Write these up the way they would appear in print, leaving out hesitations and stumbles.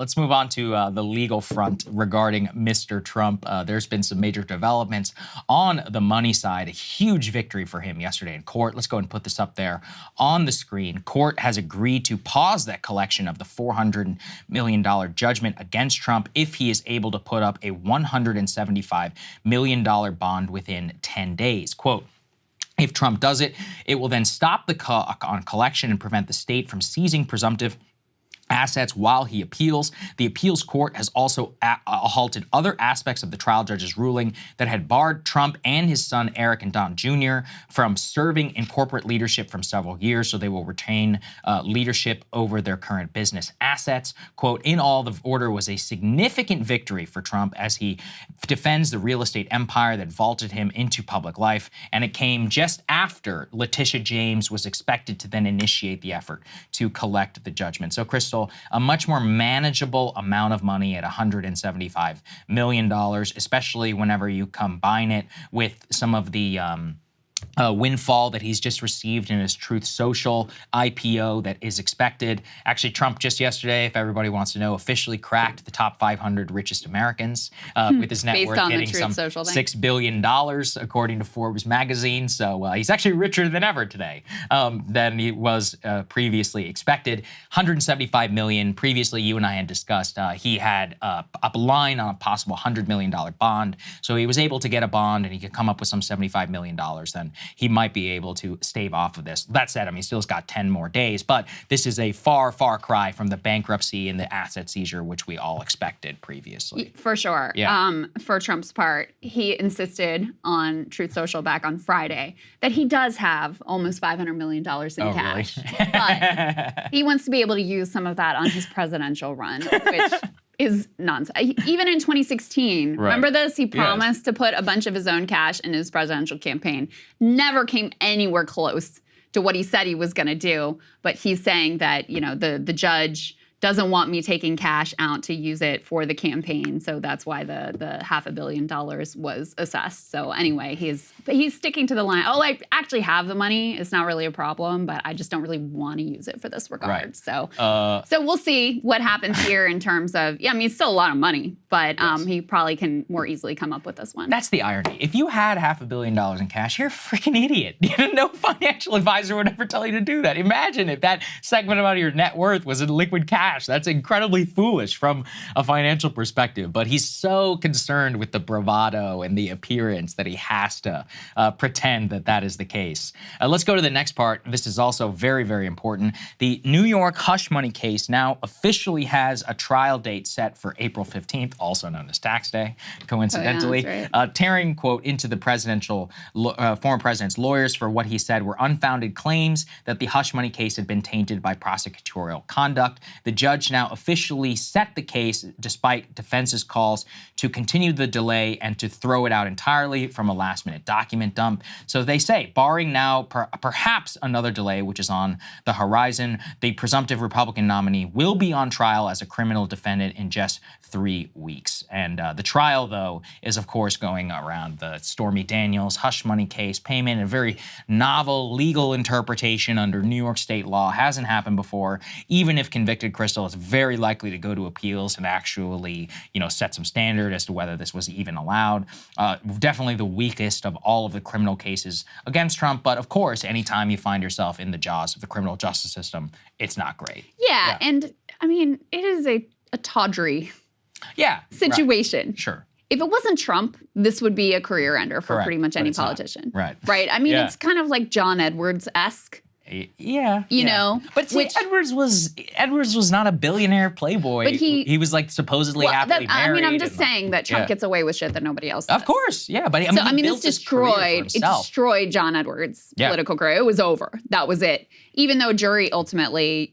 Let's move on to the legal front regarding Mr. Trump. There's been some major developments on the money side. A huge victory for him yesterday in court. Let's go and put this up there on the screen. Court has agreed to pause that collection of the $400 million judgment against Trump if he is able to put up a $175 million bond within 10 days. Quote, if Trump does it, it will then stop the on collection and prevent the state from seizing presumptive assets while he appeals. The appeals court has also halted other aspects of the trial judge's ruling that had barred Trump and his son Eric and Don Jr. from serving in corporate leadership from several years, so they will retain leadership over their current business assets. Quote, in all, the order was a significant victory for Trump as he defends the real estate empire that vaulted him into public life, and it came just after Letitia James was expected to then initiate the effort to collect the judgment. So, Krystal, a much more manageable amount of money at $175 million, especially whenever you combine it with some of the windfall that he's just received in his Truth Social IPO that is expected. Actually, Trump just yesterday, if everybody wants to know, officially cracked the top 500 richest Americans with his net worth hitting some $6 billion, according to Forbes magazine. So he's actually richer than ever today than he was previously expected. $175 million. Previously, you and I had discussed he had a line on a possible $100 million bond. So he was able to get a bond and he could come up with some $75 million. Then he might be able to stave off of this. That said, I mean, he still's got 10 more days, but this is a far, far cry from the bankruptcy and the asset seizure, which we all expected previously. For sure. Yeah. For Trump's part, he insisted on Truth Social back on Friday that he does have almost $500 million in cash. Really? But he wants to be able to use some of that on his presidential run, which is nonsense. Even in 2016, remember this? He promised to put a bunch of his own cash in his presidential campaign. Never came anywhere close to what he said he was going to do. But he's saying that, you know, the judge doesn't want me taking cash out to use it for the campaign. So that's why the $500 million was assessed. So anyway, he's sticking to the line. Oh, I actually have the money. It's not really a problem, but I just don't really want to use it for this regard. Right. So we'll see what happens here in terms of, yeah, I mean, it's still a lot of money, but he probably can more easily come up with this one. That's the irony. If you had $500 million in cash, you're a freaking idiot. No financial advisor would ever tell you to do that. Imagine if that segment amount of your net worth was in liquid cash. That's incredibly foolish from a financial perspective, but he's so concerned with the bravado and the appearance that he has to pretend that that is the case. Let's go to the next part. This is also very, very important. The New York hush money case now officially has a trial date set for April 15th, also known as Tax Day, coincidentally. Oh, yeah, that's right. Tearing, quote, into the former president's lawyers for what he said were unfounded claims that the hush money case had been tainted by prosecutorial conduct. The judge now officially set the case despite defense's calls to continue the delay and to throw it out entirely from a last-minute document dump. So they say, barring now perhaps another delay, which is on the horizon, the presumptive Republican nominee will be on trial as a criminal defendant in just 3 weeks. And the trial, though, is, of course, going around the Stormy Daniels hush money case payment, a very novel legal interpretation under New York state law. Hasn't happened before. Even if convicted, Krystal is very likely to go to appeals and actually, set some standard as to whether this was even allowed. Definitely the weakest of all of the criminal cases against Trump. But of course, anytime you find yourself in the jaws of the criminal justice system, it's not great. Yeah. And I mean, it is a tawdry situation. Right. Sure. If it wasn't Trump, this would be a career ender for pretty much any politician. Right. Right. I mean, it's kind of like John Edwards-esque. Yeah, you know, but see, Edwards was not a billionaire playboy. But he was like supposedly happily married. I mean, I'm just saying that Trump gets away with shit that nobody else does. Of course, yeah, but it's destroyed John Edwards' political career. It was over. That was it. Even though jury ultimately,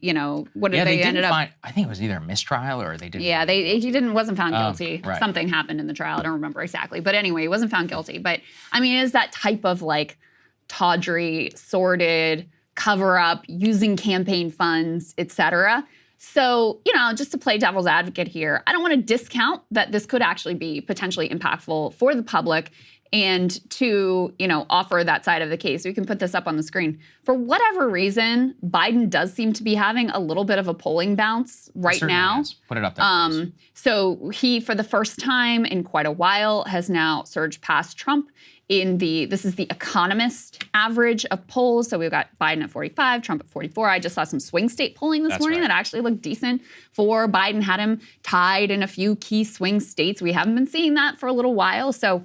what did they ended up? I think it was either a mistrial or they didn't. Yeah, he wasn't found guilty. Right. Something happened in the trial. I don't remember exactly, but anyway, he wasn't found guilty. But I mean, it is that type of like tawdry, sordid cover up, using campaign funds, et cetera. So, just to play devil's advocate here, I don't want to discount that this could actually be potentially impactful for the public and to, offer that side of the case. We can put this up on the screen. For whatever reason, Biden does seem to be having a little bit of a polling bounce right now. Has. Put it up there, please. So he, for the first time in quite a while, has now surged past Trump this is the Economist average of polls. So we've got Biden at 45, Trump at 44. I just saw some swing state polling this morning that actually looked decent for Biden, had him tied in a few key swing states. We haven't been seeing that for a little while. So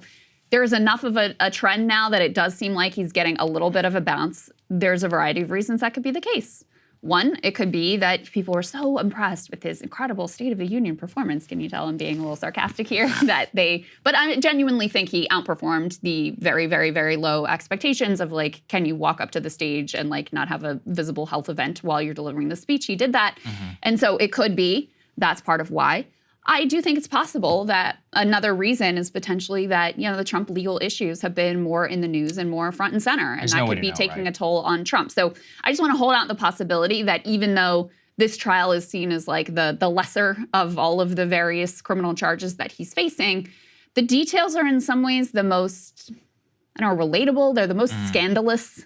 there's enough of a trend now that it does seem like he's getting a little bit of a bounce. There's a variety of reasons that could be the case. One, it could be that people were so impressed with his incredible State of the Union performance. Can you tell I'm being a little sarcastic here? But I genuinely think he outperformed the very, very, very low expectations of can you walk up to the stage and not have a visible health event while you're delivering the speech? He did that. And so it could be that's part of why. I do think it's possible that another reason is potentially that, the Trump legal issues have been more in the news and more front and center. And that could be taking a toll on Trump. So I just want to hold out the possibility that even though this trial is seen as the lesser of all of the various criminal charges that he's facing, the details are in some ways the most, relatable. They're the most scandalous,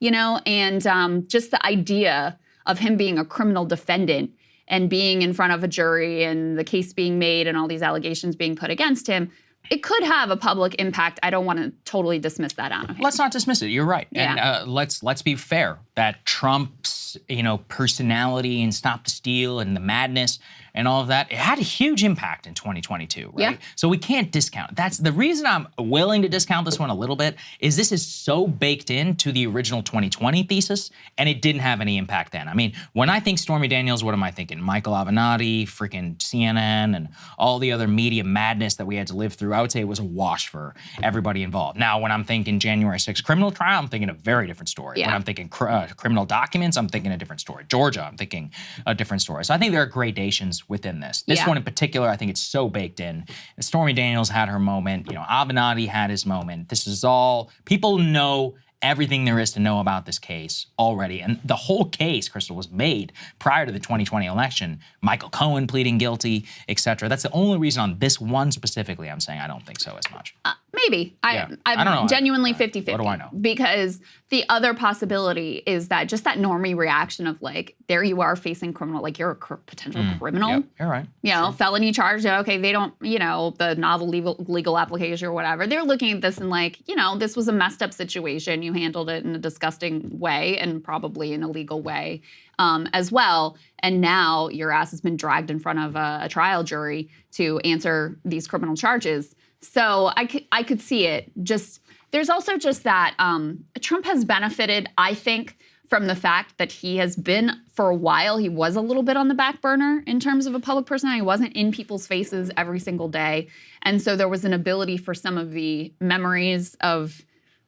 and just the idea of him being a criminal defendant and being in front of a jury and the case being made and all these allegations being put against him, it could have a public impact. I don't want to totally dismiss that out of him. Let's not dismiss it. You're right. Yeah. And let's be fair. That Trump's, personality and Stop the Steal and the madness and all of that, it had a huge impact in 2022, right? Yeah. So we can't discount. That's the reason I'm willing to discount this one a little bit is this is so baked into the original 2020 thesis, and it didn't have any impact then. I mean, when I think Stormy Daniels, what am I thinking? Michael Avenatti, freaking CNN, and all the other media madness that we had to live through. I would say it was a wash for everybody involved. Now, when I'm thinking January 6th criminal trial, I'm thinking a very different story. Yeah. When I'm thinking criminal documents, I'm thinking a different story. Georgia, I'm thinking a different story. So I think there are gradations within this. This one in particular, I think it's so baked in. And Stormy Daniels had her moment. Avenatti had his moment. This is all, people know everything there is to know about this case already. And the whole case, Krystal, was made prior to the 2020 election. Michael Cohen pleading guilty, et cetera. That's the only reason on this one specifically I'm saying I don't think so as much. Maybe. I I'm don't know. genuinely 50-50. What do I know? Because the other possibility is that just that normie reaction of there you are facing criminal, you're a potential criminal. Yep, you're right. Felony charge. Okay, they don't, the novel legal application or whatever. They're looking at this and this was a messed up situation. You handled it in a disgusting way and probably an illegal way as well. And now your ass has been dragged in front of a trial jury to answer these criminal charges. So I could see it. There's also just that Trump has benefited, I think, from the fact that he has been, for a while, he was a little bit on the back burner in terms of a public personality. He wasn't in people's faces every single day. And so there was an ability for some of the memories of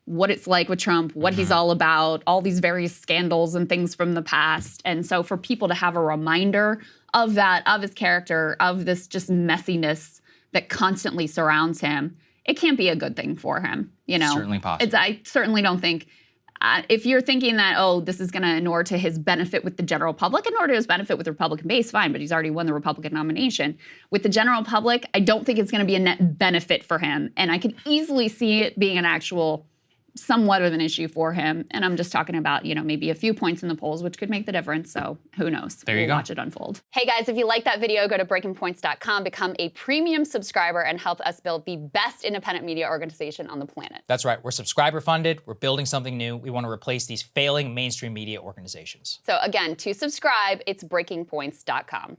what it's like with Trump, what he's all about, all these various scandals and things from the past. And so for people to have a reminder of that, of his character, of this just messiness that constantly surrounds him, it can't be a good thing for him. Certainly possible. I certainly don't think, if you're thinking that, this is going to inure to his benefit with the general public, inure to his benefit with the Republican base, fine, but he's already won the Republican nomination. With the general public, I don't think it's going to be a net benefit for him. And I could easily see it being an actual somewhat of an issue for him. And I'm just talking about, maybe a few points in the polls, which could make the difference. So who knows? There you go. Watch it unfold. Hey guys, if you like that video, go to breakingpoints.com, become a premium subscriber, and help us build the best independent media organization on the planet. That's right. We're subscriber funded. We're building something new. We want to replace these failing mainstream media organizations. So again, to subscribe, it's breakingpoints.com.